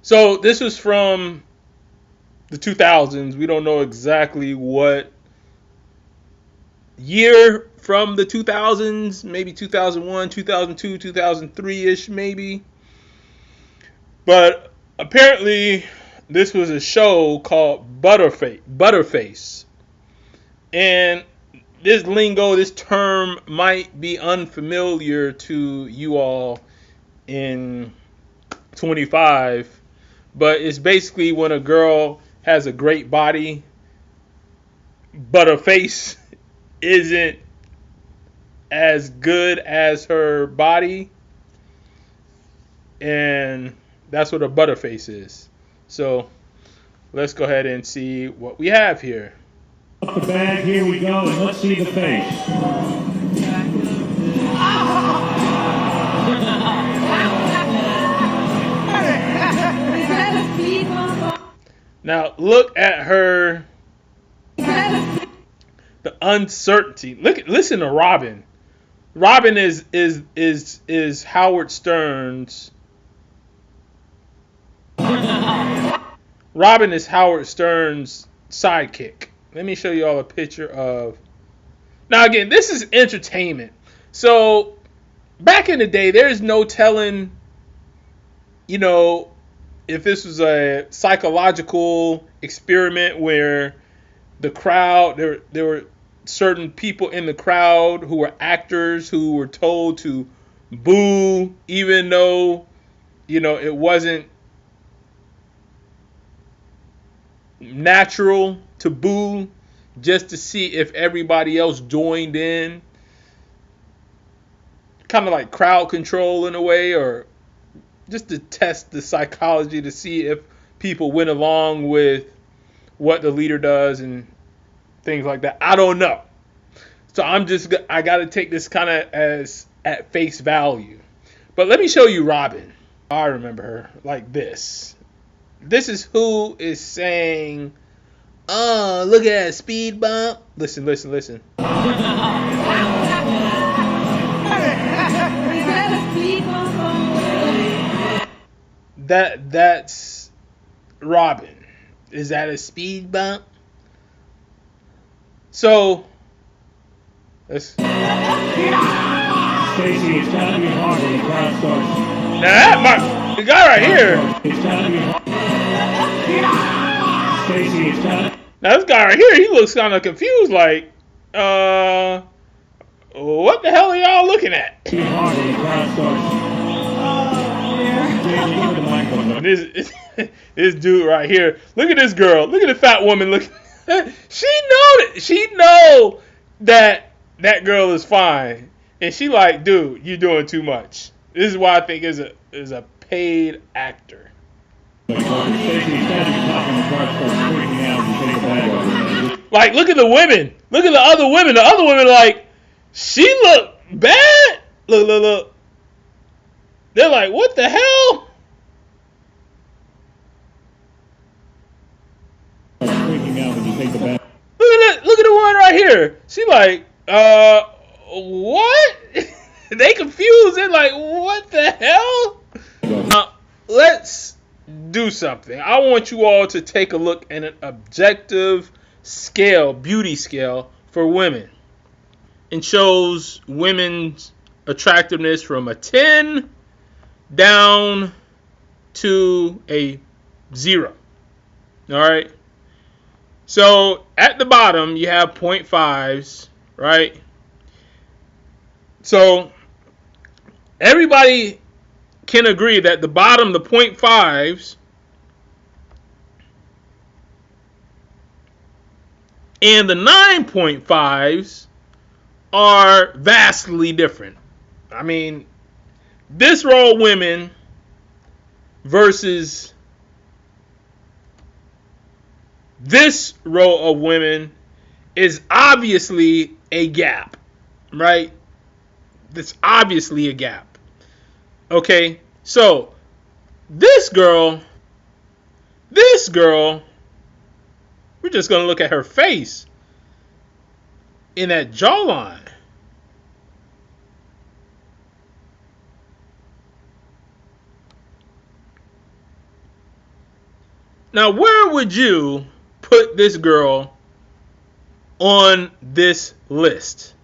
So this was from the 2000s. We don't know exactly what year from the 2000s, maybe 2001, 2002, 2003-ish maybe. But apparently this was a show called Buttaface. And this lingo, this term might be unfamiliar to you all in 25, but it's basically when a girl has a great body, but her face isn't as good as her body, and that's what a butterface is. So let's go ahead and see what we have here. Off the bag, here we go, and let's see the face. Now look at her, the uncertainty. Listen to Robin. Robin is Howard Stern's. Robin is Howard Stern's sidekick. Let me show you all a picture of. Now again, this is entertainment. So back in the day, there's no telling, if this was a psychological experiment where the crowd, there were certain people in the crowd who were actors who were told to boo, even though, it wasn't natural to boo, just to see if everybody else joined in. Kind of like crowd control in a way, or just to test the psychology to see if people went along with what the leader does and things like that. I don't know. So I got to take this kind of as at face value. But let me show you Robin. I remember her like this. This is who is saying, "Oh, look at that speed bump." Listen. That's Robin. Is that a speed bump? So let's. Stacy, it's gotta be hard when the crowd starts. Now the guy right here. It's gotta be hard. Stacy, it's gotta. Now this guy right here, he looks kind of confused, like, what the hell are y'all looking at? Be hard when the crowd starts. This dude right here. Look at this girl. Look at the fat woman. Look, she know that girl is fine, and she like, dude, you doing too much. This is why I think is a paid actor. Like, look at the women. Look at the other women. The other women, like, she look bad. Look. They're like, what the hell? Look at the one right here. She like, what? They confused. They're like, what the hell? Let's do something. I want you all to take a look at an objective scale, beauty scale for women. It shows women's attractiveness from a 10 down to a 0. All right. So at the bottom you have 0.5s, right? So everybody can agree that the bottom, the 0.5s, and the 9.5s are vastly different. I mean, this row of women versus this row of women is obviously a gap, right? There's obviously a gap. Okay, so this girl, we're just going to look at her face in that jawline. Now, where would you put this girl on this list?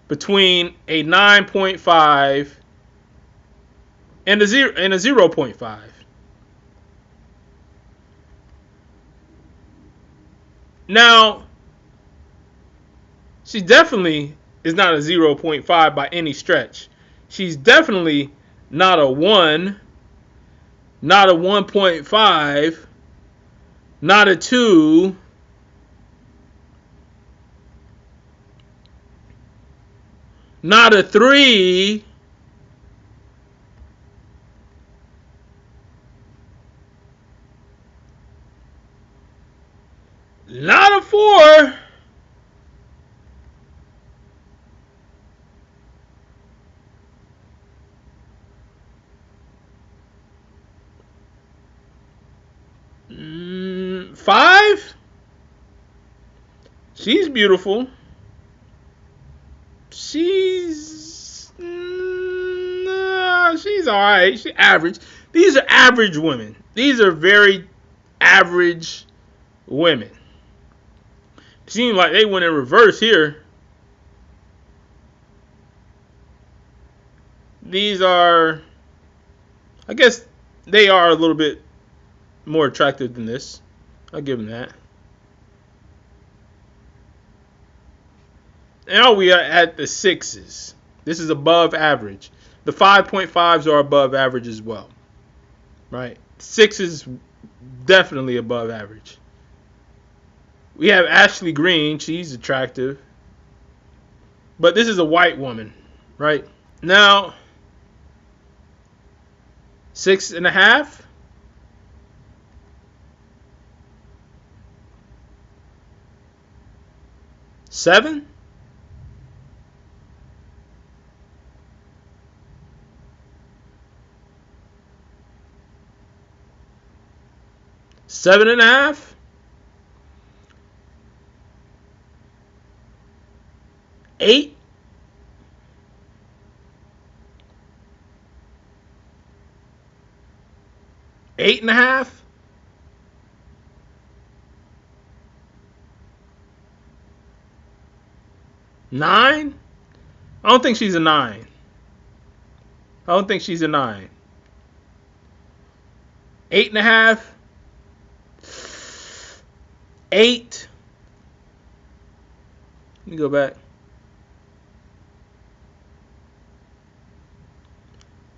Between a 9.5 and a 0.5. Now, she definitely is not a 0.5 by any stretch. She's definitely not a 1, not a 1.5, not a 2, not a 3, not a 4, five. She's beautiful. She's all right. She's average. These are average women. These are very average women. Seems like they went in reverse here. These are, I guess they are a little bit more attractive than this. I'll give them that. Now we are at the 6s. This is above average. The 5.5s are above average as well. Right? 6 is definitely above average. We have Ashley Green. She's attractive. But this is a white woman. Right? Now, 6.5. 7. 7.5. 8. 8.5. 9. I don't think she's a 9. I don't think she's a 9. 8.5. 8. Let me go back.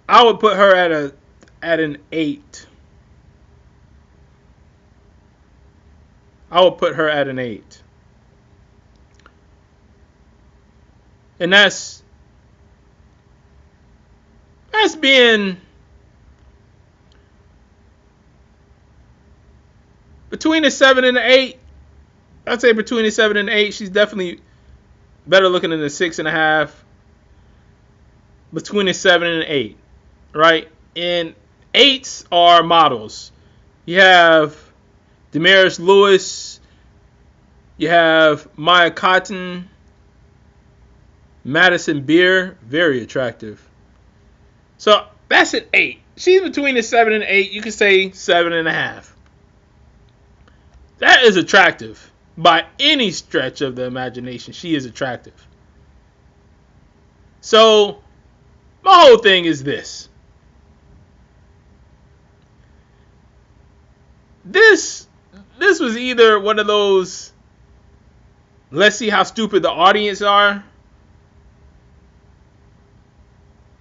I would put her at an 8. I would put her at an 8. And that's being between a 7 and an 8. I'd say between a 7 and an 8. She's definitely better looking than a 6.5. Between a 7 and an 8. Right? And 8s are models. You have Damaris Lewis. You have Maya Cotton. Madison Beer. Very attractive. So that's an 8. She's between a 7 and an 8. You could say 7.5. That is attractive. By any stretch of the imagination, she is attractive. So my whole thing is this. This was either one of those, let's see how stupid the audience are,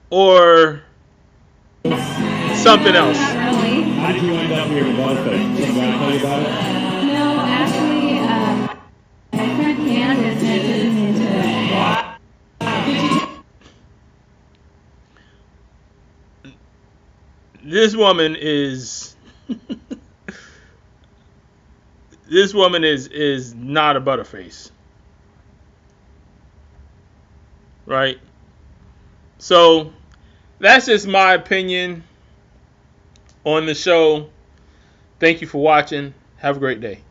or something else. How did you end up here in Buttaface? Can I tell you about it? No, actually, my friend Candace introduced me to it. This woman is is not a Buttaface. Right? So that's just my opinion on the show. Thank you for watching. Have a great day.